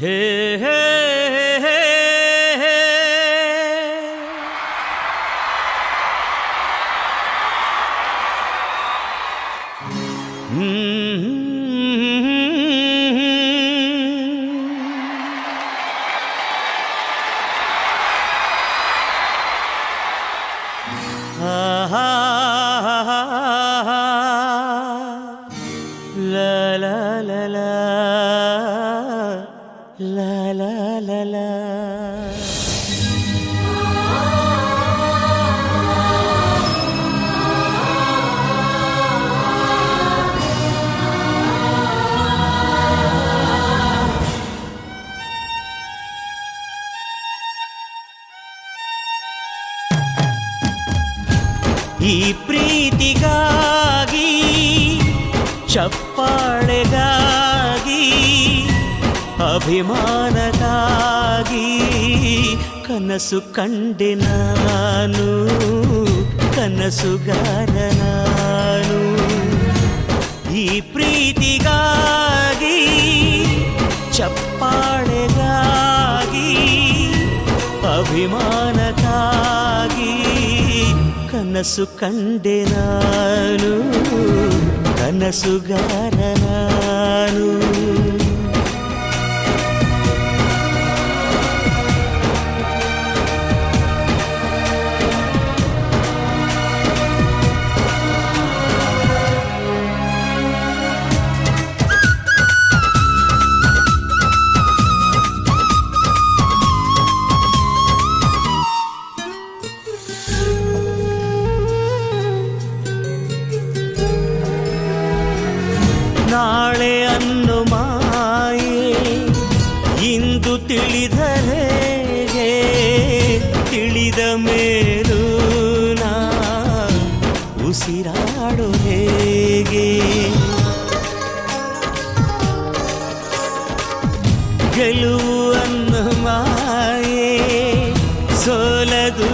ಹೇ ಹೇ ಹೇ ಹೇ la la la la la la la la ಈ ಪ್ರೀತಿಗಾಗಿ ಚಪ್ಪಾಳೆಗಾಗಿ ಅಭಿಮಾನಕ್ಕಾಗಿ ಕನಸು ಕಂಡೆ ನಾನು, ಕನಸುಗಾರ ನಾನು. ಈ ಪ್ರೀತಿಗಾಗಿ ಚಪ್ಪಾಳೆಗಾಗಿ ಅಭಿಮಾನಕ್ಕಾಗಿ ಕನಸು ಕಂಡೆ ನಾನು, ಕನಸುಗಾರ ನಾನು. ನಾಳೆ ಅನ್ನು ಮಾಯೆ ಇಂದು ತಿಳಿದರೆ ತಿಳಿದ ಮೇಲೂ ನಾ ಉಸಿರಾಡೋ ಹೇಗೆ? ಗೆಲುವು ಅನ್ನು ಮಾಯೆ ಸೋಲದು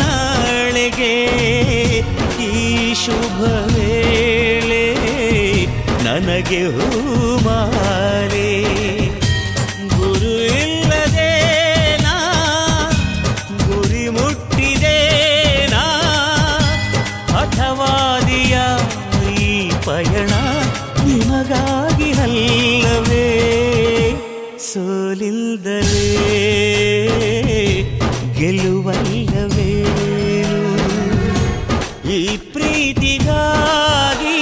ನಾಳೆಗೆ. ಈ ಶುಭ ವೇಳೆ ನನಗೆ ಹೂಮಾಲೆ ಗುರು ಇಲ್ಲದೆ ನಾ ಗುರಿ ಮುಟ್ಟಿದೆ ನಾ. ಹಠವಾದಿಯ ಈ ಪಯಣ ನಿಮಗಾಗಿ ಅಲ್ಲವೇ? ಸೋಲಿಲ್ಲದಲೇ ಗೆಲುವಲ್ಲವೇ? ಈ ಪ್ರೀತಿಗಾಗಿ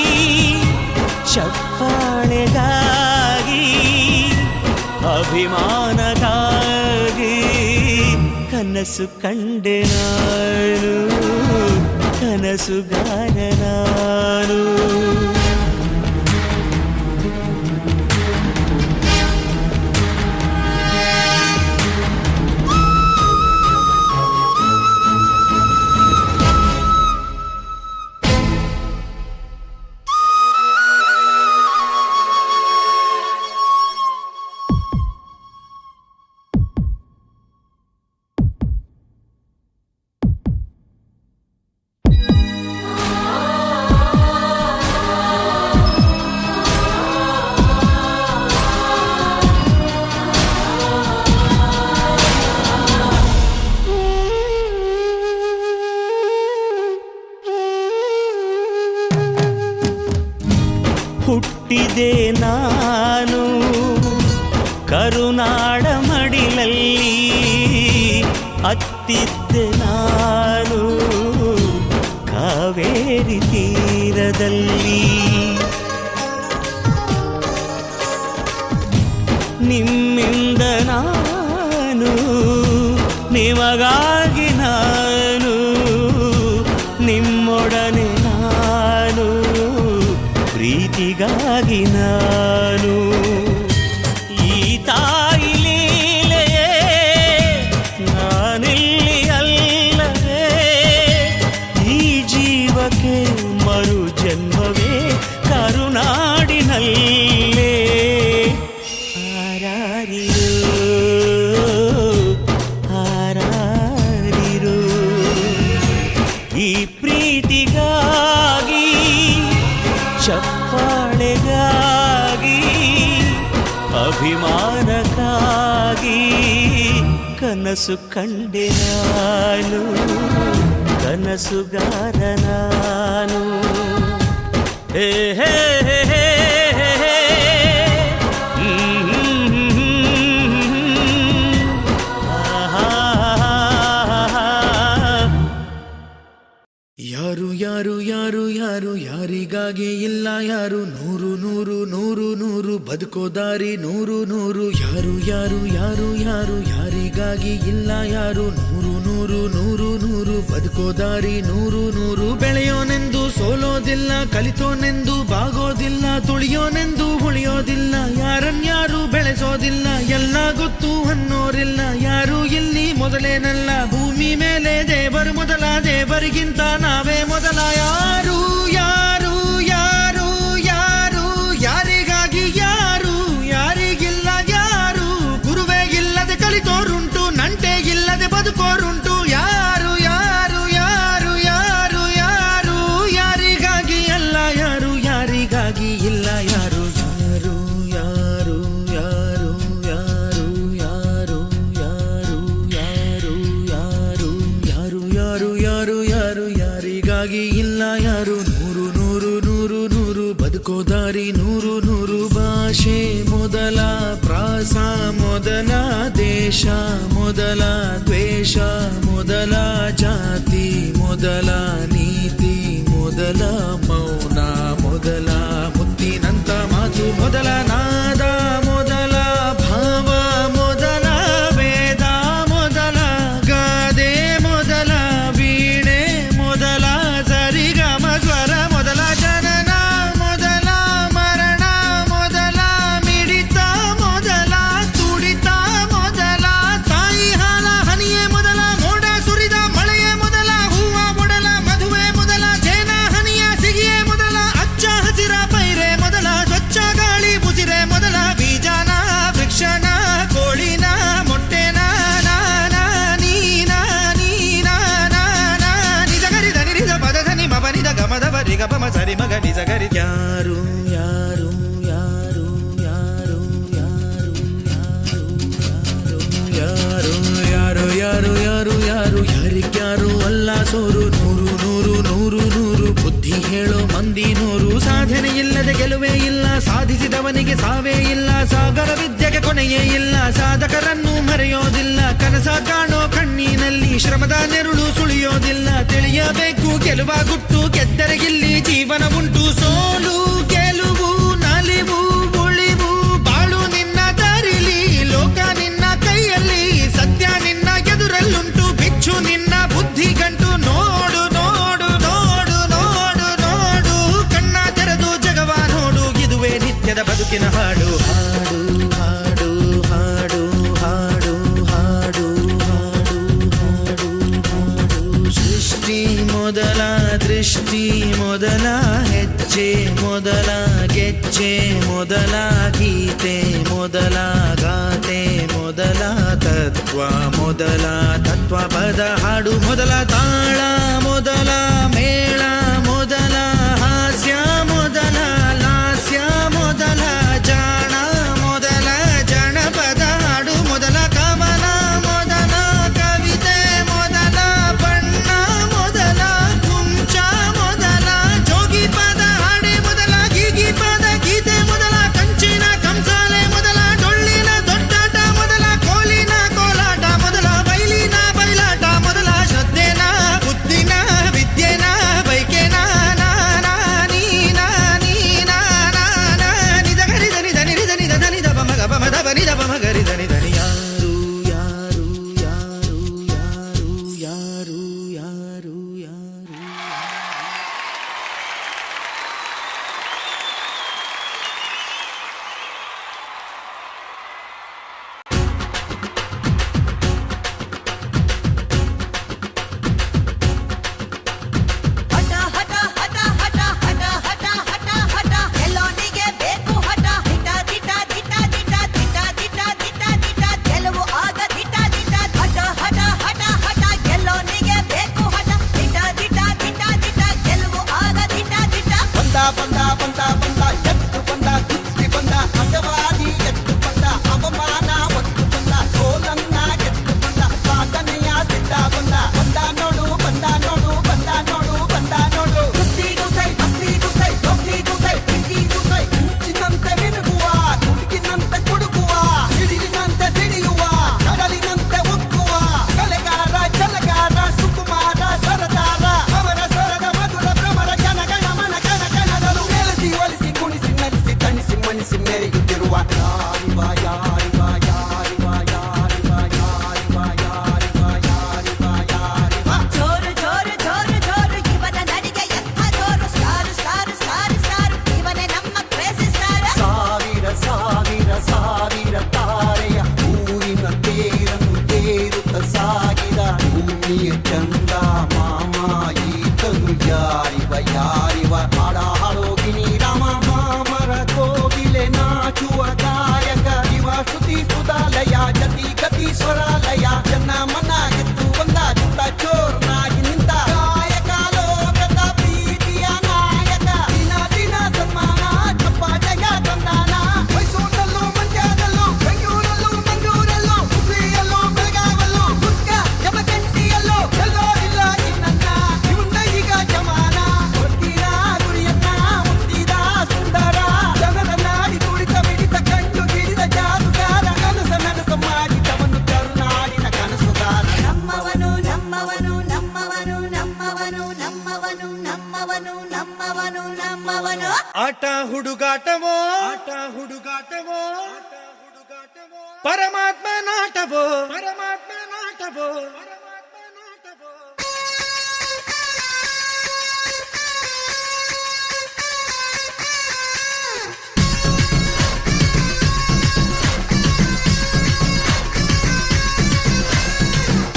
ಚಪ್ಪಾಳೆಗಾಗಿ ಅಭಿಮಾನಗಾಗಿ ಕನಸು ಕಂಡೆ ನಾನು, ಕನಸುಗಾರ ನಾನು. ಹುಟ್ಟಿದೆ ನಾನು ಕರುನಾಡ ಮಡಿಲಲ್ಲಿ, ಅತ್ತಿದ್ದೆ ನಾನು ಕಾವೇರಿ ತೀರದಲ್ಲಿ. ನಿಮ್ಮಿಂದ ನಾನು, ನಿಮಗಾಗಿ ನಾನು, ನಿಮ್ಮೊಡನೆ ನಾನು, ಪ್ರೀತಿಗಾಗಿ ನಾನು. ಈ ತಾಯಿ ಲೀಲೆಯೇ ನಾನಿಲ್ಲಿ ಅಲ್ಲವೇ? ಈ ಜೀವಕ್ಕೆ ಮರು ಜನ್ಮವೇ ಕರುನಾಡಿನಲ್ಲೇ. ಆರಾರಿಯೋ ಆರಾರಿಯೋ ಅಭಿಮಾನಕ್ಕಾಗಿ ಕನಸು ಕಂಡೆ ನಾನು, ಕನಸುಗಾರ ನಾನು. ಹೇ ಹೇ ಹೇ ಹೇ ಹೇ. ಯಾರು ಯಾರು ಯಾರು ಯಾರು ಯಾರಿಗಾಗಿ ಇಲ್ಲ ಯಾರು, ನೂರು ನೂರು ನೂರು ನೂರು ಬದುಕೋ ದಾರಿ ನೂರು ನೂರು. ಯಾರು ಯಾರು ಯಾರು ಯಾರು ಯಾರಿಗಾಗಿ ಇಲ್ಲ ಯಾರು, ನೂರು ನೂರು ನೂರು ನೂರು ಬದುಕೋ ದಾರಿ ನೂರು ನೂರು. ಬೆಳೆಯೋನೆಂದು ಸೋಲೋದಿಲ್ಲ, ಕಲಿತೋನೆಂದು ಬಾಗೋದಿಲ್ಲ, ತುಳಿಯೋನೆಂದು ಉಳಿಯೋದಿಲ್ಲ, ಯಾರನ್ಯಾರು ಬೆಳೆಸೋದಿಲ್ಲ, ಎಲ್ಲ ಗೊತ್ತು ಅನ್ನೋರಿಲ್ಲ. ಯಾರು ಇಲ್ಲಿ ಮೊದಲೇನಲ್ಲ, ಭೂಮಿ ಮೇಲೆ ದೇವರು ಮೊದಲ, ದೇವರಿಗಿಂತ ನಾವೇ ಮೊದಲ. ಯಾರು ಯಾರು ಯಾರು ಯಾರು ಯಾರಿಗಾಗಿ ಯಾರು, ಯಾರಿಗಿಲ್ಲ ಯಾರು, ಗುರುವೇ ಇಲ್ಲದೆ ಕಲಿತೋರುಂಟು, ನಂಟೆ ಇಲ್ಲದೆ ಬದುಕೋರುಂಟು. ಯಾರು ಯಾರು ಯಾರು ಯಾರು ಯಾರು ಯಾರಿಗಾಗಿ ಅಲ್ಲ ಯಾರು, ಯಾರಿಗಾಗಿ ಇಲ್ಲ ಯಾರು. ಯಾರು ಯಾರು ಯಾರು ಯಾರು ಯಾರು ಯಾರು ಯಾರು ಯಾರು ಯಾರು ಯಾರು ಯಾರು ಯಾರಿಗಾಗಿ ಇಲ್ಲ ಯಾರು, ನೂರು ನೂರು ನೂರು ನೂರು ಬದುಕೋ ದಾರಿ ನೂರು ನೂರು. ಭಾಷೆ ಮೊದಲ, ಪ್ರಾಸ ಮೊದಲ, ದೇಶ ಮೊದಲ, ದ್ವೇಷ ಮೊದಲ, ಜಾತಿ ಮೊದಲ, ನೀತಿ ಮೊದಲ, ಮೌನ ಮೊದಲ, ಮುತ್ತಿನಂತ ಮಾತು ಮೊದಲ, ನಾದ ಮೊದಲ, ಭಾವ ಮೊದಲ, ವೇದ ಮೊದಲ, ಗಾದೆ ಮೊದಲ, ವೀಣೆ ಮೊದಲ, ಸರಿಗಮ ಸ್ವರ ಮೊದಲ, ಜನನ ಮೊದಲ, ಮರಣ ಮೊದಲ, ಮಿಡಿತ ಮೊದಲ, ತುಡಿತ ಮೊದಲ, ತಾಯಿ ಹಾಲ ಹನಿಯೇ ಮೊದಲ, ಮೋಡ ಸುರಿದ ಮಳೆಯೇ ಮೊದಲ, ಹೂವ ಮೊದಲ, ಮದುವೆ ಮೊದಲ, ಜೇನ ಹನಿಯ ಸಿಗಿಯೇ ಮೊದಲ, ಅಚ್ಚ ಹಸಿರ ಪೈರೆ ಮೊದಲ, ಸ್ವಚ್ಛ ಗಾಳಿ ಬುಸಿರೆ ಮೊದಲ, ಬೀಜನ ವೃಕ್ಷನ ಕೋಳಿನ ಮೊಟ್ಟೆನ ನಾನ ನೀನ ನೀನ ನಾನ ನಿಜ ಗರಿದ ನಿರಿದ ಪದ ಧನಿ ಮಬನಿದ ಗಮದ ಬರಿ ಗಮ ಸರಿ ಮಗ ನಿಜ ಗರಿ. ಯಾರು ಯಾರು ಯಾರು ಯಾರು ಯಾರು ಯಾರು ಯಾರು ಯಾರು ಯಾರು ಯಾರು ಯಾರಿಗ್ಯಾರು ಅಲ್ಲ ಸೋರು, ನೂರು ನೂರು ನೂರು ನೂರು ಬುದ್ಧಿ ಹೇಳೋ ಮಂದಿ ನೂರು. ಸಾಧನೆ ಇಲ್ಲದೆ ಗೆಲುವೇ ಇಲ್ಲ, ಸಾಧಿಸಿದವನಿಗೆ ಸಾವೇ ಇಲ್ಲ, ಸಾಗರ ವಿದ್ಯೆಗೆ ಕೊನೆಯೇ ಇಲ್ಲ, ಸಾಧಕರನ್ನು ಮರೆಯೋದಿಲ್ಲ, ಕನಸ ಕಾಣೋ ಕಣ್ಣಿನಲ್ಲಿ ಶ್ರಮದ ನೆರುಳು ಸುಳಿಯೋದಿಲ್ಲ. ತಿಳಿಯಬೇಕು ಗೆಲುವ ಗುಟ್ಟು, ಗೆದ್ದರೆ ಇಲ್ಲಿ ಜೀವನ ಉಂಟು. ಸೋಲು ಗೆಲುವು ನಲಿವು ಉಳಿವು ಬಾಳು ನಿನ್ನ ದಾರಿಲಿ, ಲೋಕ ನಿನ್ನ ಕೈಯಲ್ಲಿ, ಸತ್ಯ ನಿನ್ನ ಎದುರಲ್ಲುಂಟು, ಬಿಚ್ಚು ನಿನ್ನ ಬುದ್ಧಿ ಗಂಟು. ನೋಡು ನೋಡು ನೋಡು ನೋಡು ನೋಡು, ಕಣ್ಣ ತೆರೆದು ಜಗವ ನೋಡು, ಇದುವೇ ನಿತ್ಯದ ಬದುಕಿನ ಹಾಡು. ಹಾಡು ಹಾಡು ಹಾಡು ಹಾಡು ಹಾಡು ಹಾಡು ಹಾಡು ಹಾಡು. ಸೃಷ್ಟಿ ಮೊದಲ, ದೃಷ್ಟಿ ಮೊದಲ, ಹೆಜ್ಜೆ ಮೊದಲ, ಗೆಜ್ಜೆ ಮೊದಲ, ಗೀತೆ ಮೊದಲ, ಗಾತೆ ಮೊದಲ, ತತ್ವ ಮೊದಲ, ತತ್ವ ಪದ ಹಾಡು ಮೊದಲ, ತಾಳ ಮೊದಲ, ಮೇಳ ಮೊದಲ, ಹಾಸ್ಯ ಮೊದಲ, ಲಾಸ್ಯ ಮೊದಲ, ಜಾಣ ಮೊದಲ, ಜನಪದ ಹಾಡು ಮೊದಲ, ಕವನ ಮೊದಲ, ಕವಿತೆ ಮೊದಲ, ಬಣ್ಣ ಮೊದಲ, ಕುಂಚ ಮೊದಲ, ಜೋಗಿ ಪದ ಹಾಡೆ ಮೊದಲ, ಗೀಗಿ ಪದ ಗೀತೆ ಮೊದಲ, ಕಂಚಿನ ಕಂಸಾಲೆ ಮೊದಲ, ಡೊಳ್ಳಿನ ದೊಡ್ಡಾಟ ಮೊದಲ, ಕೋಲಿನ ಕೋಲಾಟ ಮೊದಲ, ಬೈಲಿನ ಬಯಲಾಟ ಮೊದಲ, ಶ್ರದ್ಧೆನ ಬುದ್ಧಿನ ವಿದ್ಯೆನ ಬೈಕೆನ ನಾನ ನೀನ ನೀನ ನಾನ ನಿಜ ಗರಿ ಧನಿ ಧನಿ ಧನಿ ಧನಿ ದ ಬಮ ಗ ಬಮ ದ ಬನಿ ದ ಬಮ ಗರಿ ಧನಿ ಧನಿ. ಯಾರು ಯಾರು ಯಾರು ಯಾರು ಯಾರು ಯಾರು ಯಾರು ಹಠ ಹಠ ಹಠ ಹಠ ಹಠ ಹಠ ಹಠ ಹಠ ಎಲ್ಲೋನಿಗೆ ಬೇಕು ಹಠ, ದಿಟ ದಿಟ ದಿಟ ದಿಟ ದಿಟ ದಿಟ ದಿಟ ಹುಡುಗಾಟವೋ ಪರಮಾತ್ಮ ನಾಟವೋ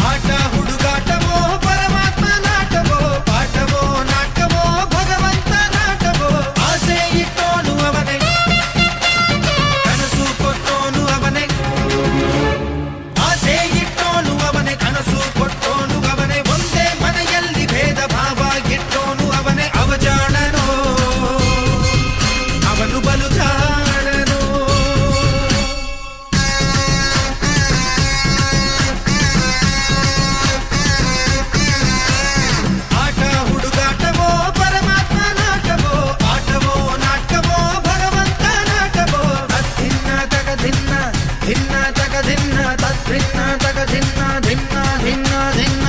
ಆಟ ಹುಡುಗಾಟವೋ ಪರಮಾತ್ಮ ನಾಟವೋ ಪಾಠವೋ ನಾಟವೋ ಭಗವಂತ ನಾಟವೋ ಆಸೆ ಇಟ್ಟೋನು ಅವನೇ ಕನಸು ಕೊಟ್ಟೋನು ಅವನೇ ಆಸೆ ಇಟ್ಟೋನು ಅವನೇ ಕನಸು ಕೊಟ್ಟೋನು ಅವನೇ ಒಂದೇ ಮನೆಯಲ್ಲಿ ಭೇದ ಭಾವ ಇಟ್ಟೋನು ಅವನೇ ಅವಜಾಣನೋ ಅವನು ಬಲು ಜಾಣನೋ ಆಟ ಹುಡುಗಾಟವೋ ಪರಮಾತ್ಮ ನಾಟವೋ ಆಟವೋ ನಾಟವೋ ಭಗವಂತ ನಾಟವೋ ತದ್ದಿನ್ನ ತಗ ಧಿನ್ನ ಧಿನ್ನ ತಗ ಧಿನ್ನ ತದ್ದಿನ್ನ ತಗ ಧಿನ್ನ ಧಿನ್ನ ಧಿನ್ನ ಧಿನ್ನ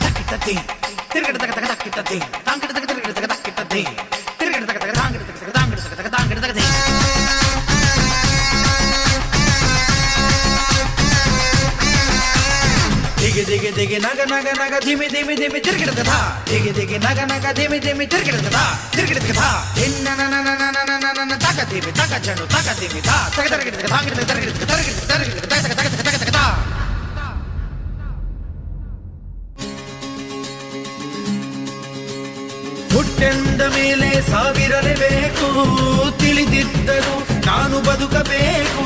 ತಕ್ಕಿಟ್ಟತಿ ತಿರುಗಡ ತಗ ತಗ ತಕ್ಕಿಟ್ಟತಿ ತಾಂಗಿಡ ತಗ ತಿರುಗಡ ತಗ ತಕ್ಕಿಟ್ಟತಿ ತಿರುಗಡ ತಗ ತಗ ತಾಂಗಿಡ ತಗ ತಗ ತಾಂಗಿಡ ತಗ ತಗ ತಾಂಗಿಡ ತಗ ದಿಗೆ ದಿಗೆ ದಿಗೆ ನಗ ನಗ ನಗ ಧಿಮಿ ಧಿಮಿ ಧಿಮಿ ತಿರುಗಿಡದ ದಿಗೆ ದಿಗೆ ನಗ ನಗ ಧಿಮಿ ಧಿಮಿ ತಿರುಗಿಡದ ಧಿನ್ನ ನನ ನನ ನನ ನನ ನನ ತಗ ಧಿಮಿ ತಗ ಜಣು ತಗ ಧಿಮಿ ತಾ ತಗ ತರಗಿಡ ತಗ ತಾಂಗಿಡ ತಗ ತರಗಿಡ ತಗ ತರಗಿಡ ತರಗಿಡ ತಗ ತಗ ತಗ ತಗ ತಗ ತಾ ಹುಟ್ಟೆಂದ ಮೇಲೆ ಸಾವಿರಲೇಬೇಕು ತಿಳಿದಿದ್ದರು ನಾನು ಬದುಕಬೇಕು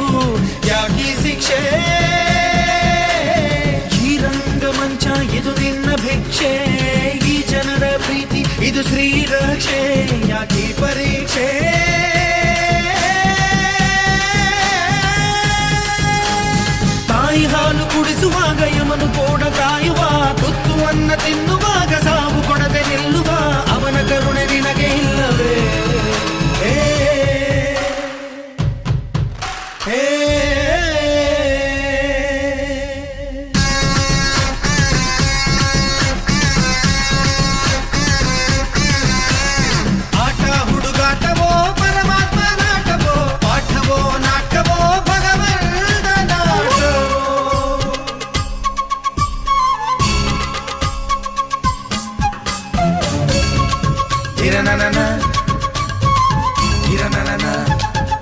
ಯಾಕೀ ಶಿಕ್ಷೆ ಈ ರಂಗಮಂಚ ಇದು ನಿನ್ನ ಭಿಕ್ಷೆ ಈ ಜನರ ಪ್ರೀತಿ ಇದು ಶ್ರೀರಕ್ಷೆ ಯಾಕೀ ಪರೀಕ್ಷೆ ತಾಯಿ ಹಾಲು ಕುಡಿಸುವಾಗ ಯಮನು ಕೋಡ ಕಾಯುವ ತುತ್ತುವನ್ನ ತಿನ್ನುವಾಗ ಸಾವು ಕೊಡದೆ ನಿಲ್ಲುವ ಅವನ ಕರುಣೆ ನಿನಗೆ ಇಲ್ಲವೇ ಹೇ ಹೇ ಆಟ ಹುಡುಗಾಟವೋ ಪರಮಾತ್ಮ ನಾಟವೋ ಪಾಠವೋ ನಾಟವೋ ಭಗವಂತ ನಾಟವೋ ಧಿರನನನ ಧಿರನನನ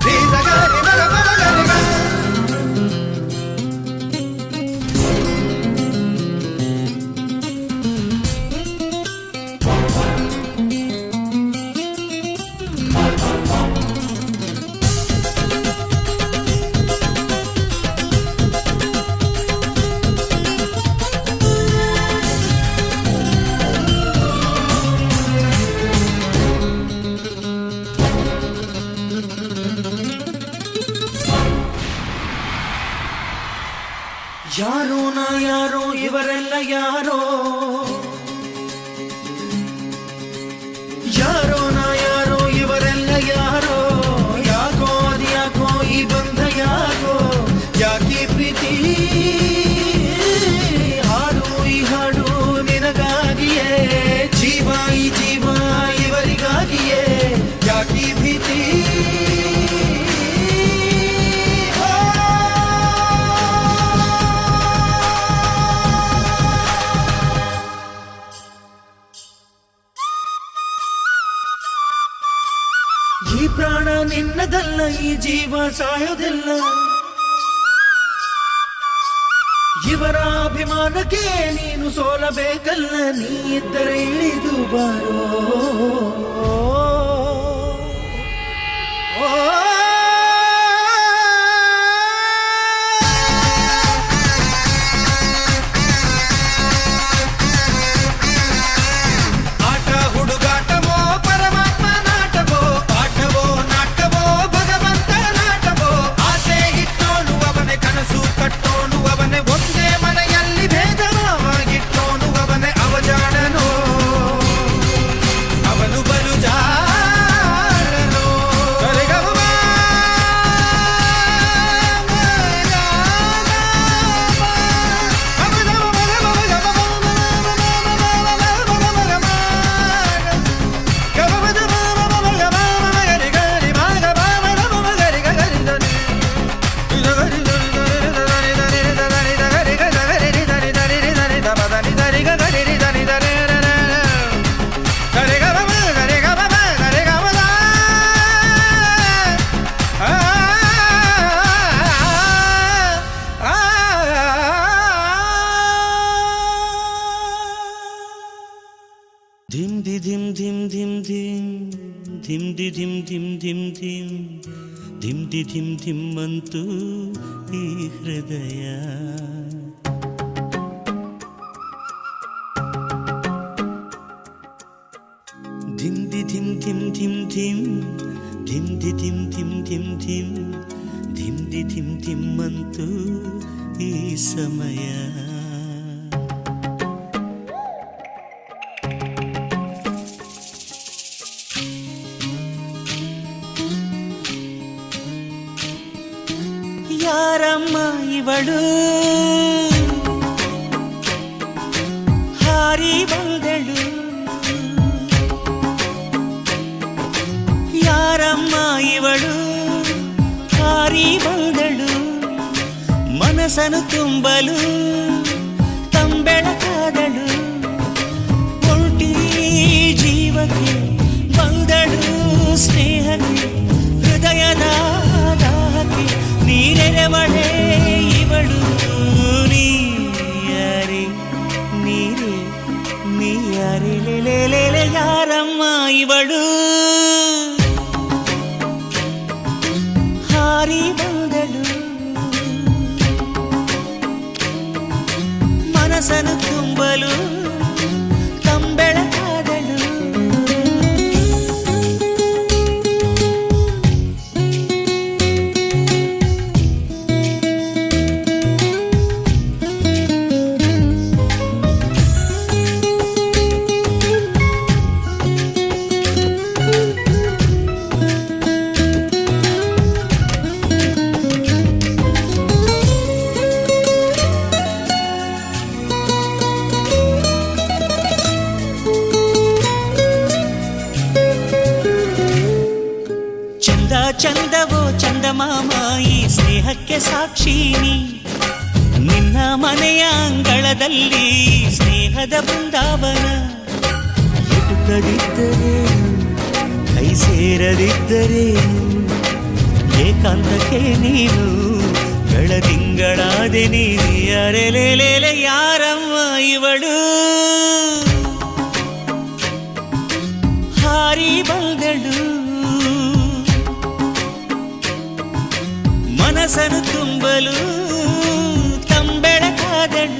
ಧೀಸಗಾರಿ ಮಗ ಮಗರಿಗ ಯಾರೋ ನಾ ಯಾರೋ ಇವರೆಲ್ಲ ಯಾರೋ ಯಾರೋ ನಾ ಯಾರೋ ಇವರೆಲ್ಲ ಯಾರೋ ಯಾಕೋ ಅದ್ಯಾಕೋ ಈ ಬಂಧ ಯಾಕೋ ಯಾಕೀ ಪ್ರೀತಿ ಹಾಡು ಈ ಹಾಡು ನಿನಗಾಗಿಯೇ ಜೀವ ಈ ಜೀವ ಇವರಿಗಾಗಿಯೇ ಯಾಕೀ ಭೀತಿ ಈ ಪ್ರಾಣ ನಿನ್ನದಲ್ಲ ಈ ಜೀವ ಸಾಯೋದಿಲ್ಲ ಇವರ ಅಭಿಮಾನಕ್ಕೆ ನೀನು ಸೋಲಬೇಕಲ್ಲ ನೀ ಇದ್ದರೆ ಇಳಿದು ಬಾರೋ ಆಟ ಹುಡುಗಾಟವೋ ಪರಮಾತ್ಮ ನಾಟವೋ ಪಾಠವೋ ನಾಟವೋ ಭಗವಂತ ನಾಟವೋ ಆಸೆ ಇಟ್ಟೋನು ಅವನೇ ಕನಸು ಕಟ್ಟೋನು ಅವನೇ ಒಂದೇ ಮನೆಯಲ್ಲಿ ಭೇದ ಭಾವ ಇಟ್ಟೋನು ಅವನೇ ಅವಜಾಣನೋ ಅವನು ಬಲು ಧಿಮ್ ಧಿಮ್ ಧಿಮ್ ದಿ ಧಿಮ್ ಧಿಮ್ ಧಿಮ್ ಧಿಮ್ ಧಿಮ್ ದಿ ಧಿಮ್ ಧಿಮ್ ಅಂತು ಈ ಹೃದಯ. ಧಿಮ್ ದಿ ಧಿಮ್ ಧಿಮ್ ಧಿಮ್ ಧಿಮ್ ಧಿಮ್ ದಿ ಧಿಮ್ ಧಿಮ್ ಧಿಮ್ ಧಿಮ್ ಧಿಮ್ ದಿ ಧಿಮ್ ಧಿಮ್ ಅಂತು ಈ ಸಮಯ. ಯಾರಮ್ಮ ಇವಳು ಹಾರಿ ಬಂದಳು, ಯಾರಮ್ಮ ಇವಳು ಹಾರಿ ಬಂದಳು, ಮನಸ್ಸನ್ನು ತುಂಬಲು ತಂಬೆಳಕಾದಳು, ಒಂಟಿ ಜೀವಕ್ಕೆ ಬಂದಳು ಸ್ನೇಹಕ್ಕೆ, ಹೃದಯದ ದಾಹಕ್ಕೆ ನೀರೆರೆವಳೆ ಇವಳು. ನೀಯಾರೆ ನೀರೇ ನೀಯಾರೆ ಲೇಲೆ ಯಾರಮ್ಮ ಇವಳು ಹಾರಿ ಬಂದಳು, ಮನಸ್ಸನ್ನು ತುಂಬಲು ತಂಬೆಳಕಾದಳು. ಚಂದವೋ ಚಂದಮಾಮ ಈ ಸ್ನೇಹಕ್ಕೆ ಸಾಕ್ಷಿನಿ, ನಿನ್ನ ಮನೆಯ ಅಂಗಳದಲ್ಲಿ ಸ್ನೇಹದ ಬೃಂದಾವನ. ಎಟುಕದಿದ್ದರೇನು ಕೈ ಸೇರದಿದ್ದರೇನು, ಏಕಾಂತಕ್ಕೆ ನೀನು ಬೆಳದಿಂಗಳಾದೆ ನೀನು. ಅರೆಲೇಲೆ ಯಾರಮ್ಮ ಇವಳು ಹಾರಿ ಬಂದಳು, ಮನಸ್ಸನ್ನು ತುಂಬಲು ತಂಬೆಳಕಾದಳು.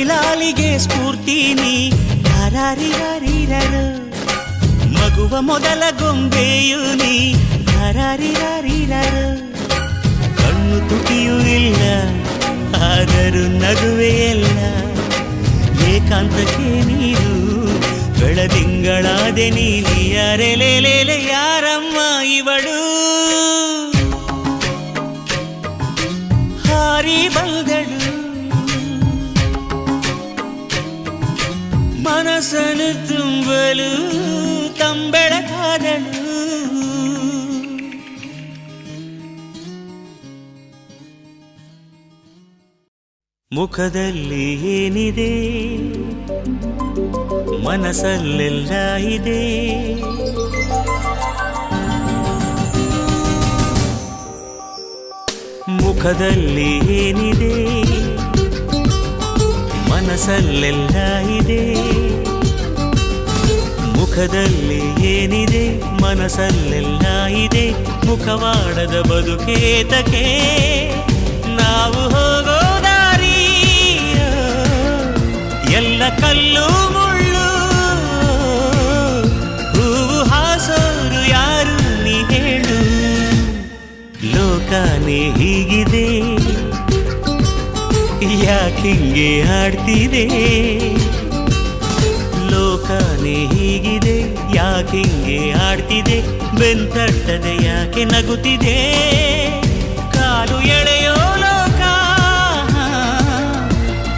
ಲಾಲಿಗೆ ಸ್ಫೂರ್ತಿನಿ ಹರಾರಿರಾರಿರರು, ಮಗುವ ಮೊದಲ ಗೊಂಬೆಯು ನೀ ಹರಾರಿರಾರಿರರು. ಕಣ್ಣು ತುಟಿಯೂ ಇಲ್ಲ ಆದರೂ ನಗುವೆಯಲ್ಲ, ಏಕಾಂತಕ್ಕೆ ನೀನು ಬೆಳದಿಂಗಳಾದೆ ನೀನು. ಅರೆಲೇಲೆ ಯಾರಮ್ಮ ಇವಳು ಹಾರಿ ಬಂದಳು, ಮನಸ್ಸನ್ನು ತುಂಬಲು ತಂಬೆಳಕಾದಳು. ಮುಖದಲ್ಲಿ ಏನಿದೆ ಮನಸ್ಸಲ್ಲೆಲ್ಲ ಇದೆ, ಮುಖದಲ್ಲಿ ಏನಿದೆ ಮನಸ್ಸಲ್ಲೆಲ್ಲ ಇದೆ, ಮುಖದಲ್ಲಿ ಏನಿದೆ ಮನಸ್ಸಲ್ಲೆಲ್ಲ ಇದೆ. ಮುಖವಾಡದ ಬದುಕೇತಕ್ಕೆ ನಾವು ಹೋಗೋ ದಾರಿ ಎಲ್ಲ ಕಲ್ಲು ಮುಳ್ಳು, ಹೂವು ಹಾಸೋರು ಯಾರು ನೀ ಹೇಳು. ಲೋಕನೇ ಹೀಗಿದೆ ಯಾಕಿಂಗೆ ಆಡ್ತಿದೆ, ಲೋಕನೇ ಹೀಗಿದೆ ಯಾಕಿಂಗೆ ಆಡ್ತಿದೆ. ಬೆಂತಟ್ಟದೆ ಯಾಕೆ ನಗುತ್ತಿದೆ, ಕಾಲು ಎಳೆಯೋ ಲೋಕ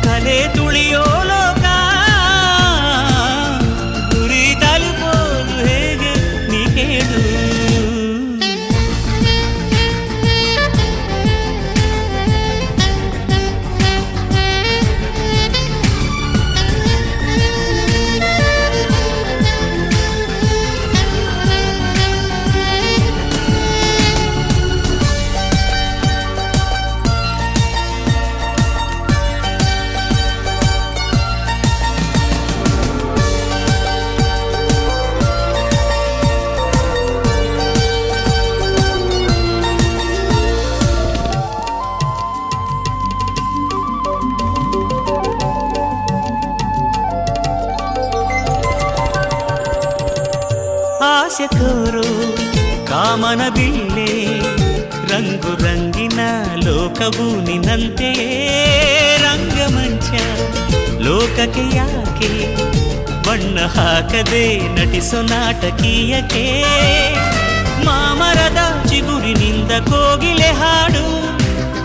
ಕಲೆ ತುಳಿಯೋ ಲೋಕ, ಗುರಿ ತಲುಪೋದು ಹೇಗೆ ನೀ ಕೇಳು. ಆಸೆ ತೋರು ಕಾಮನ ಬಿಲ್ಲೆ ರಂಗು ರಂಗಿನ ಲೋಕವು ನಿನ್ನಂತೆಯೇ ರಂಗಮಂಚ ಲೋಕಕ್ಕೆ ಯಾಕೆ ಬಣ್ಣ ಹಾಕದೆ ನಟಿಸೋ ನಾಟಕೀಯಕ್ಕೆ ಮಾಮರದ ಚಿಗುರಿನಿಂದ ಕೋಗಿಲೆ ಹಾಡು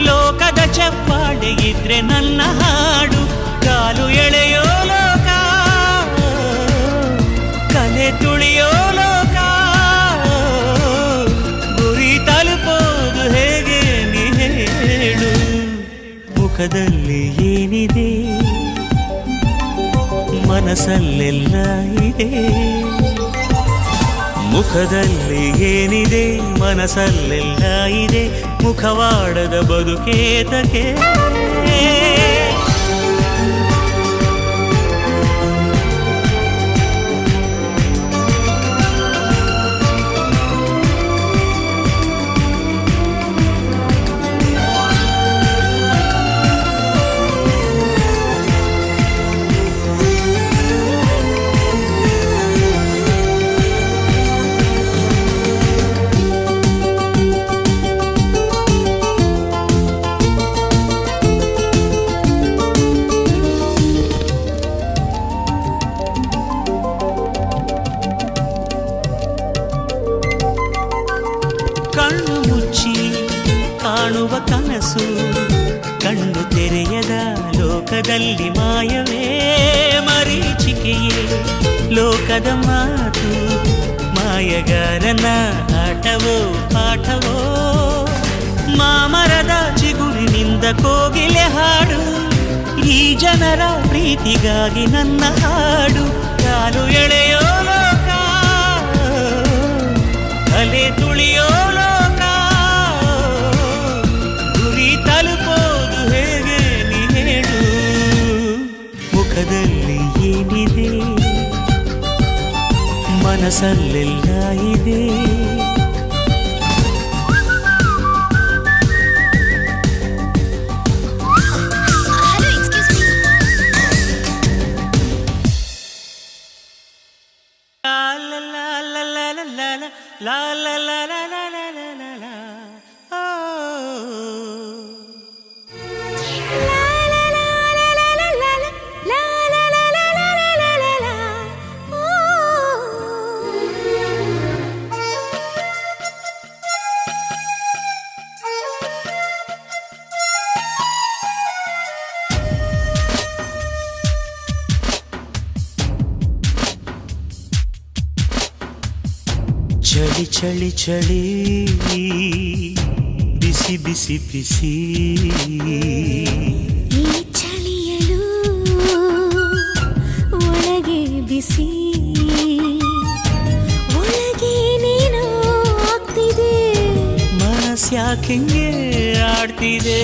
ಲೋಕದ ಚಪ್ಪಾಳೆ ಇದ್ರೆ ನನ್ನ ಹಾಡು ಕಾಲು ಎಳೆಯೋ ಲೋಕ ಕಲೆ ತುಳಿಯೋ ಲೋಕ ಗುರಿ ತಲುಪೋದು ಹೇಗೆ ನೀ ಹೇಳು ಮುಖದಲ್ಲಿ ಏನಿದೆ ಮನಸ್ಸಲ್ಲೆಲ್ಲ ಇದೆ ಮುಖದಲ್ಲಿ ಏನಿದೆ ಮನಸ್ಸಲ್ಲೆಲ್ಲ ಇದೆ ಮುಖವಾಡದ ಬದುಕೇತಕ್ಕೆ ಕಣ್ಣು ಮುಚ್ಚಿ ಕಾಣುವ ಕನಸು ಕಣ್ಣು ತೆರೆಯದ ಲೋಕದಲ್ಲಿ ಮಾಯವೇ ಮರೀಚಿಕೆಯೇ ಲೋಕದ ಮಾತು ಮಾಯಗಾರನ ಆಟವೋ ಪಾಠವೋ ಮಾಮರದ ಚಿಗುರಿನಿಂದ ಕೋಗಿಲೆ ಹಾಡು ಈ ಜನರ ಪ್ರೀತಿಗಾಗಿ ನನ್ನ ಹಾಡು ಕಾಲು ಎಳೆಯೋ ಲೋಕ ಕಲೆ ತುಳಿಯೋ ಲೋಕ ಗುರಿ ತಲುಪೋದು ಹೇಗೆ ನೀ ಹೇಳು ಮುಖದಲ್ಲಿ ಏನಿದೆ ಮನಸ್ಸಲ್ಲೆಲ್ಲ ಇದೆ La la la la la la la la la oh la la la la la la la la la la la la la la la ಚಳಿ ಚಳಿ ಚಳಿ ಬಿಸಿ ಬಿಸಿ ಬಿಸಿ ಈ ಚಳಿಯಲು ಒಳಗೆ ಬಿಸಿ ಒಳಗೆ ನೀನು ಆಗ್ತಿದೆ ಮನಸ್ಯಾಕಿಂಗೆ ಆಡ್ತಿದೆ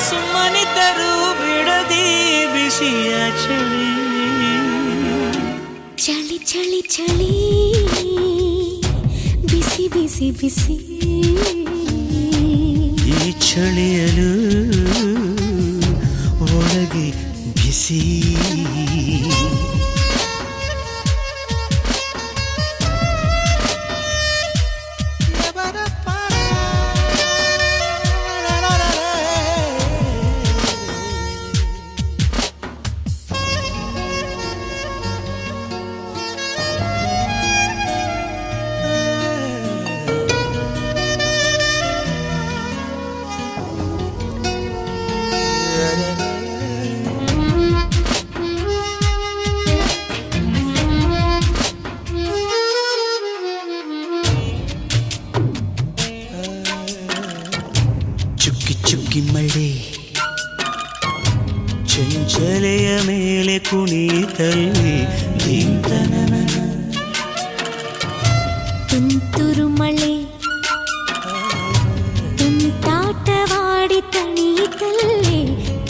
ಸುಮ್ಮನಿದ್ದರೂ ಬಿಡದಿ ಬಿಸಿಯ ಚಳಿ ಚಳಿ ಚಳಿ ಚಳಿ ಬಿಸಿ ಬಿಸಿ ಬಿಸಿ ಈ ಚಳಿಯಲು ಒಳಗೆ ಬಿಸಿ ಚುಕ್ಕಿ ಚುಕ್ಕಿ ಮಳೆ ಚಂಚಲೆಯ ಮೇಲೆ ಕುಣಿತಲ್ಲಿ ದಿಂತನನ ತುಂತುರು ಮಳೆ ತುಂಟಾಟವಾಡಿ ತಣಿತಲ್ಲಿ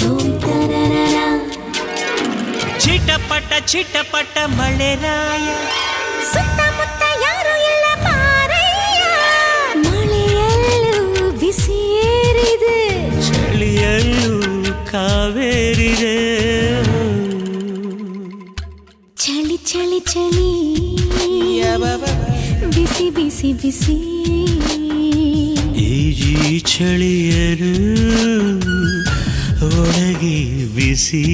ತೋಂತರರ ಚಿಟಪಟ ಮಳೆರಾಯ ಸುತ್ತಮುತ್ತ ಯಾರು ಇಲ್ಲ ಮಾರಯ್ಯ ಮಳೆಯಲ್ಲೂ ಬಿಸಿಯೇರಿದೆ ಚಳಿಯಲ್ಲೂ ಕಾವೇರಿದೆ ಚಳಿ ಚಳಿ ಚಳಿ ಬಿಸಿ ಈಜಿ ಚಳಿಯರು ಒಳಗೆ ಬಿಸಿ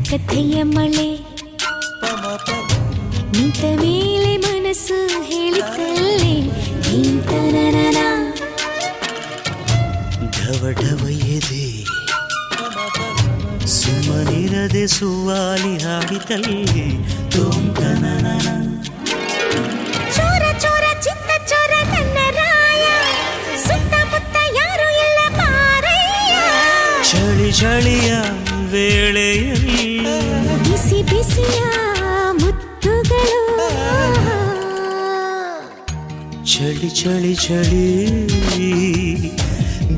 ಕಥೆಯ ಮಳೆ ನಿಂತ ಮೇಲೆ ಮನಸ್ಸು ಹೇಳಿತಲ್ಲೇ ನಿಂತನನ ಢವ ಢವ ಎದೆ ಸುಮ್ಮನಿರದೆ ಸುವಾಲಿ ಹಾಡಿತಲ್ಲಿ ತೋಂಕನನ ಚೋರ ಚೋರ ಚಿತ್ತ ಚೋರ ನನ್ನ ರಾಯ ಸುತ್ತಮುತ್ತ ಯಾರು ಇಲ್ಲ ಮಾರಯ್ಯ ಚಳಿ ಚಳಿಯ ವೇಳೆಯಲ್ಲಿ ಬಿಸಿ ಬಿಸಿಯ ಮುತ್ತುಗಳು ಚಳಿ ಚಳಿ ಚಳಿ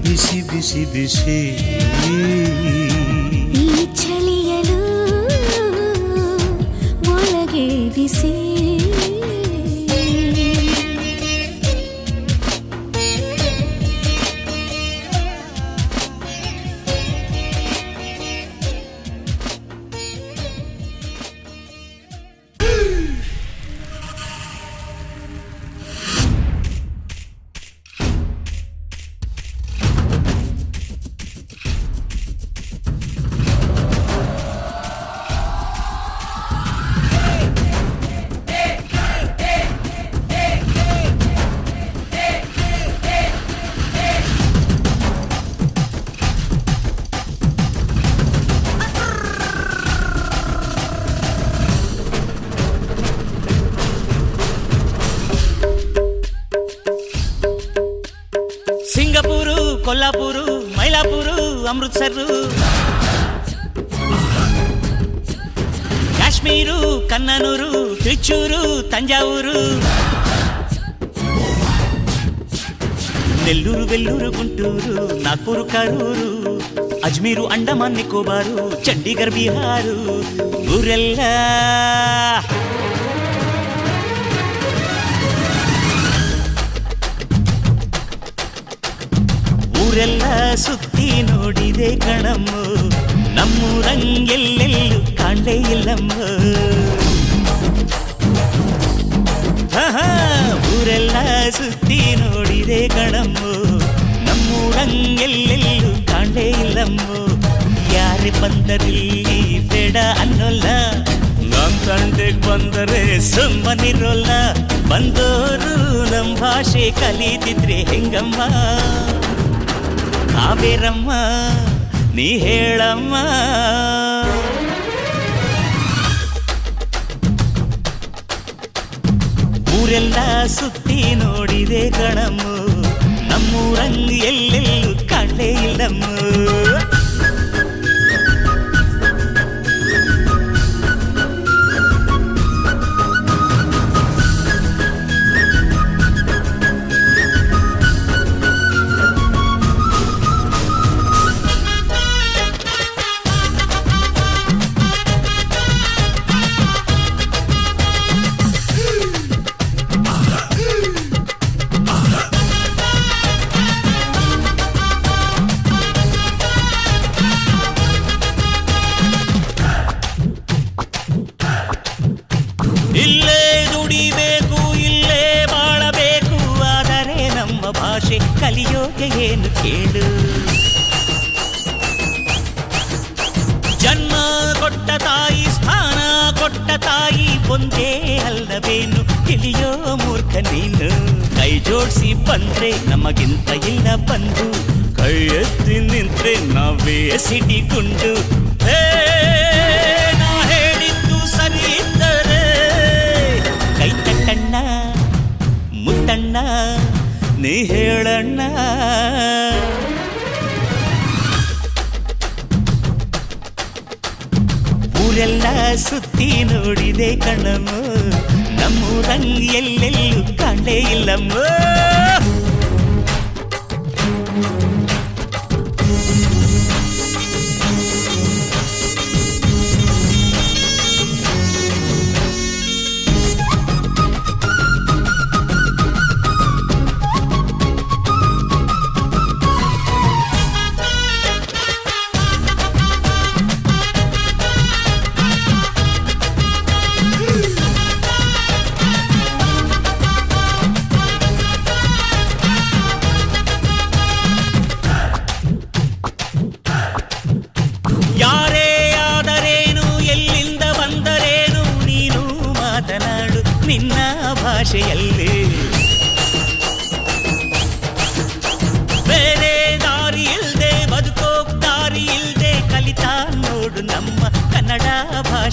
ಬಿಸಿ ಬಿಸಿ ಬಿಸಿ ಈ ಚಳಿಯಲು ಒಳಗೆ ಬಿಸಿ ಸಿಂಗಪೂರು ಕೊಲ್ಲಾಪುರು ಮೈಲಾಪುರು ಅಮೃತ್ಸರ್ ಕಾಶ್ಮೀರು ಕನ್ನನೂರು ತಿರುಚೂರು ತಂಜಾವೂರು ನೆಲ್ಲೂರು ಬೆಲ್ಲೂರು ಗುಂಟೂರು ನಾಗ್ಪುರು ಕರೂರು ಅಜ್ಮೀರು ಅಂಡಮಾನ್ ನಿಕೋಬಾರು ಚಂಡೀಗಢ ಬಿಹಾರು ಊರೆಲ್ಲ ಊರೆಲ್ಲ ಸುತ್ತಿ ನೋಡಿದೆ ಕಣಮ್ಮ ನಮ್ಮೂರಂಗೆಲ್ಲೆಲ್ಲೂ ಕಾಣಲೇ ಇಲ್ಲಮ್ಮ ಊರೆಲ್ಲ ಸುತ್ತಿ ನೋಡಿದೆ ಕಣಮ್ಮ ನಮ್ಮೂರಂಗೆಲ್ಲೆಲ್ಲೂ ಕಾಣಲೇ ಇಲ್ಲಮ್ಮ ಯಾರೇ ಬಂದರಿಲ್ಲಿ ಬೇಡ ಅನ್ನೋಲ್ಲ ನಮ್ ತಂಡೆಗ್ ಬಂದರೆ ಸುಮ್ಮನಿರೋಲ್ಲ ಬಂದೋರು ನಮ್ ಭಾಷೆ ಕಲಿತಿದ್ರೆ ಹೆಂಗಮ್ಮ ಕಾವೇರಮ್ಮ ನೀ ಹೇಳಮ್ಮ ಊರೆಲ್ಲ ಸುತ್ತಿ ನೋಡಿದೆ ಕಣಮ್ಮ ನಮ್ಮೂರಂಗ್ ಎಲ್ಲೆಲ್ಲೂ ಕಾಣಲೇ ಇಲ್ಲಮ್ಮ ಇಲ್ಲೇ ದುಡಿಬೇಕು ಇಲ್ಲೇ ಬಾಳಬೇಕು ಆದರೆ ನಮ್ಮ ಭಾಷೆ ಕಲಿಯೋಕೆ ಏನು ಕೇಳು ಜನ್ಮ ಕೊಟ್ಟ ತಾಯಿ ಸ್ಥಾನ ಕೊಟ್ಟ ತಾಯಿ ಒಂದೇ ಅಲ್ಲವೇನು ತಿಳಿಯೋ ಮೂರ್ಖ ನೀನು ಕೈ ಜೋಡಿಸಿ ಬಂದ್ರೆ ನಮಗಿಂತ ಇಲ್ಲ ಬಂದು ಕೈ ಎತ್ತಿ ನಿಂತ್ರೆ ನಾವೇ ಸಿಡಿಗುಂಡು ನಾ ಹೇಳಿದ್ದು ಸರಿ ಇದ್ದರೆ ಕೈ ತಟ್ಟಣ್ಣ ಮುತ್ತಣ್ಣ ನೀ ಹೇಳಣ್ಣ ಊರೆಲ್ಲ ಸುತ್ತಿ ನೋಡಿದೆ ಕಣಮ್ಮ ನಮ್ಮೂರಂಗ್ ಎಲ್ಲೆಲ್ಲೂ ಕಾಣಲೇ ಇಲ್ಲಮ್ಮ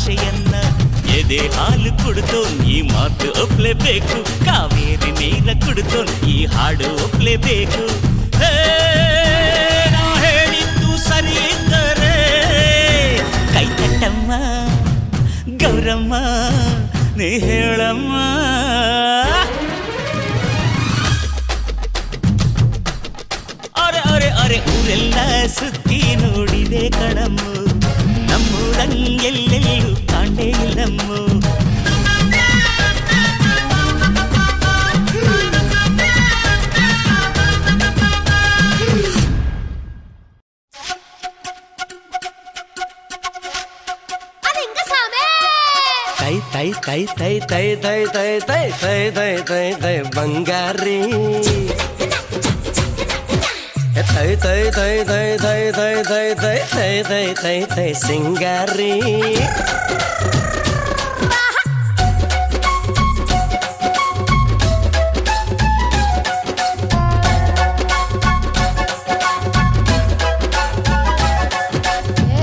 ಆಶೆಯನ್ನ ಎದೆ ಹಾಲು ಕುಡಿದೋನ್ ಈ ಮಾತು ಒಪ್ಲೇಬೇಕು ಕಾವೇರಿ ನೀರ ಕುಡಿದೋನ್ ಈ ಹಾಡು ಒಪ್ಲೇಬೇಕು ಹೇ, ನಾ ಹೇಳಿದ್ದು ಸರಿ ಇದ್ದರೆ ಕೈ ತಟ್ಟಮ್ಮ ಗೌರಮ್ಮ ನೀ ಹೇಳಮ್ಮ ಅರೆ ಅರೆ ಅರೆ ಊರೆಲ್ಲ ಸುತ್ತಿ ನೋಡಿದೆ ಕಣಮ್ಮು ನಮ್ಮೂರಂಗೆಲ್ಲೆಲ್ಲೂ ಕಾಂಡೇ ಇಲ್ಲಮ್ಮು ತೈ ತೈ ತೈ ತೈ ತೈ ತೈ ತೈ ತೈ ತೈ ತೈ ತೈ ಬಂಗಾರಿ ತೈ ತೈ ತೈ ತೈ ತೈ ತೈ ತೈ ತೈ ತೈ ತೈ ತೈ ತೈ ಸಿಂಗಾರಿ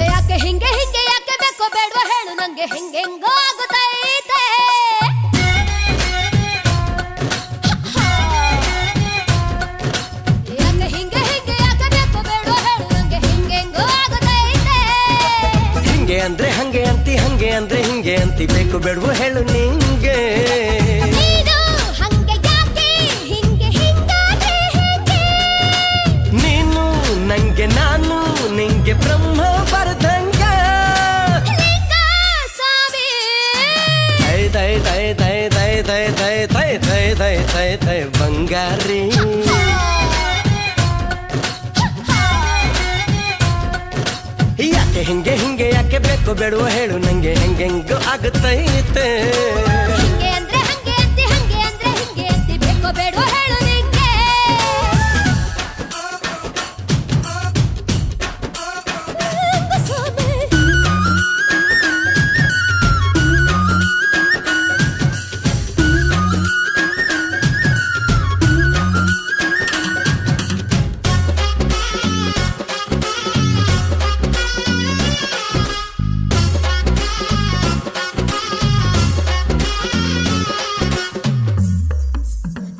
ಯಾಕೆ ಹಿಂಗೆ ಹಿಂಗೆ ಯಾಕೆ ಬೇಕೋ ಬೇಡವೋ ಹೇಳು ನಂಗೆ ಹೆಂಗೆಂಗೋ ಆಗುತ್ತೈತೆ ಯಾಕೆ ಹಿಂಗೆ ಹಿಂಗೆ ಯಾಕೆ ಬೇಕೋ ಬೇಡವೋ ಹೇಳು ನಂಗೆ ಹೆಂಗೆಂಗೋ ಆಗುತ್ತೈತೆ ಹಿಂಗೆ ಅಂದ್ರೆ ಹಂಗೆ ಅಂತಿ ಹಂಗೆ ಅಂದ್ರೆ ಹಿಂಗೆ ಅಂತಿ ಬೇಕು ಬೇಡವೋ ಹೇಳು ನಿಂಗೆ ನೀನು ಹಂಗೆ ಯಾಕೆ ಹಿಂಗೆ ಹಿಂಗಾದ್ರೆ ಹೇಗೆ ನೀನು ನಂಗೆ ನಾನು ನಿಂಗೆ ಬ್ರಹ್ಮ ಬರ್ದಂಗ ಲಿಂಗ ಸ್ವಾಮಿ ತೈ ತೈ ತೈ ತೈ ತೈ ತೈ ತೈ ತೈ ತೈ ತೈ ತೈ ಬಂಗಾರಿ ಯಾಕೆ ಹಿಂಗೆ ಹಿಂಗೆ ಯಾಕೆ ಬೇಕು ಬೇಡವೋ ಹೇಳು ನಂಗೆ ಹೆಂಗೆಂಗೋ ಆಗುತ್ತೈತೆ ಹಿಂಗೆ ಅಂದ್ರೆ ಹಂಗೆ ಅಂತಿ ಹಂಗೆ ಅಂದ್ರೆ ಹಿಂಗೆ ಅಂತಿ ಬೇಕೋ ಬೇಡವೋ ಹೇಳು ನಿಂಗೆ ಲಿಂಗ ಸ್ವಾಮಿ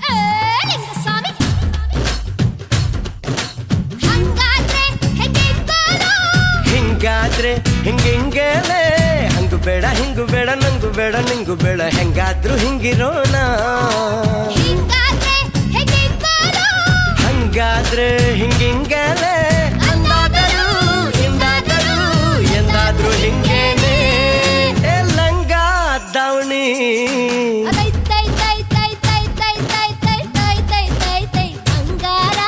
ಲಿಂಗಸ್ವಾಮಿ ಹಂಗಾದ್ರೆ ಹೆಂಗೆಂಗೋನು ಹಿಂಗಾದ್ರೆ ಹಿಂಗಿಂಗೇಲೆ ಹಂಗು ಬೇಡ ಹಿಂಗು ಬೇಡ ನಂಗು ಬೇಡ ನಿಂಗು ಬೇಡ ಹೆಂಗಾದ್ರೂ ಹಿಂಗಿರೋಣ ಹಿಂಗಾದ್ರೆ ಹೆಂಗೆಂಗೋನು ಹಂಗಾದ್ರೆ ಹಿಂಗಿಂಗೇಲೆ ಅಂದಾದರೂ ಹಿಂದಾದರೂ ಎಂದಾದ್ರೂ ಹಿಂಗೇನೆ ಏ ಲಂಗ ದಾವಣಿ ತೈ ತೈ ತೈ ತೈ ತೈ ತೈ ತೈ ತೈ ತೈ ತೈ ತೈ ತೈ ಬಂಗಾರ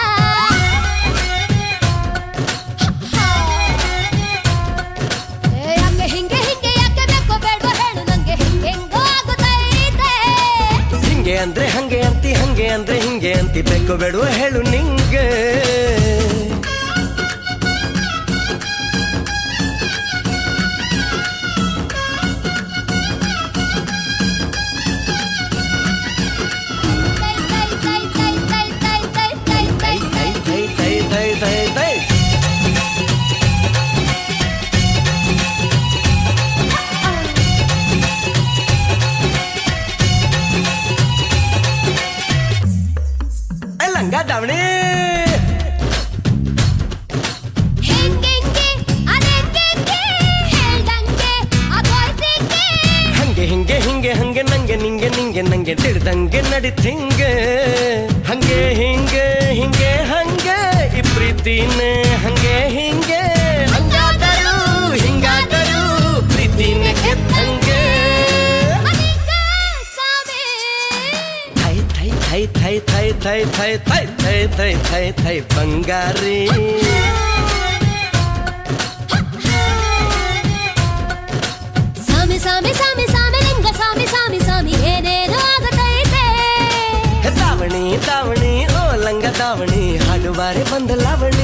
ಯಾಕೆ ಹಿಂಗೆ ಹಿಂಗೆ ಯಾಕೆ ಬೇಕೋ ಬೇಡವೋ ಹೇಳು ನಂಗೆ ಹೆಂಗೆಂಗೋ ಆಗುತ್ತೈತೆ ಹಿಂಗೆ ಅಂದ್ರೆ ಹಂಗೆ ಅಂತಿ ಹಂಗೆ ಅಂದ್ರೆ ಹಿಂಗೆ ಅಂತಿ ಬೇಕು ಬೇಡವೋ ಹೇಳು ನಿಂಗೆ ತೈ ತೈ ತೈ ತೈ ತೈ ತೈ ತೈ ತೈ ತೈ ತೈ ತೈ ತೈ ತೈ ತೈ ತೈ ಏ ಲಂಗ ದಾವಣಿ ಹೆಂಗೆಂಗೆ ಅದೆಂಗೆಂಗೆ ಹೇಳ್ದಂಗೆ ಆಗೋಯ್ತೆಂಗೆ ಹಂಗೆ ಹಿಂಗೆ ಹಿಂಗೆ ಹಂಗೆ ನಂಗೆ ನಿಂಗೆ ನಿಂಗೆ ನಂಗೆ ತಿಳಿದಂಗೆ ನಡಿತಿಂಗೆ ಹಂಗೆ ಹಿಂಗೆ ಹಿಂಗೆ ಹಂಗೆ ಈ ಪ್ರೀತಿನೇ ಹಂಗೆ ಹಿಂಗೆ ಹಂಗಾದರೂ ಹಿಂಗಾದರೂ ಪ್ರೀತಿನೇ ಗೆದ್ದಂಗೆ ಲಿಂಗ ಸ್ವಾಮಿ ಥೈ ಥೈ ಥೈ ಥೈ ಥೈ ಥೈ ಥೈ ಥೈ ಥೈ ಥೈ ಥೈ ಬಂಗಾರಿ ಸ್ವಾಮಿ ಸ್ವಾಮಿ ಸ್ವಾಮಿ ಸ್ವಾಮಿ ಲಿಂಗ ಸ್ವಾಮಿ ಸ್ವಾಮಿ ಸ್ವಾಮಿ ಏನೇನು ಆಗುತ್ತೈತೆ ದಾವಣಿ ದಾವಣಿ ಓ ಲಂಗ ದಾವಣಿ ಹಾಡುವಾರೆ ಬಂದ ಲಾವಣಿ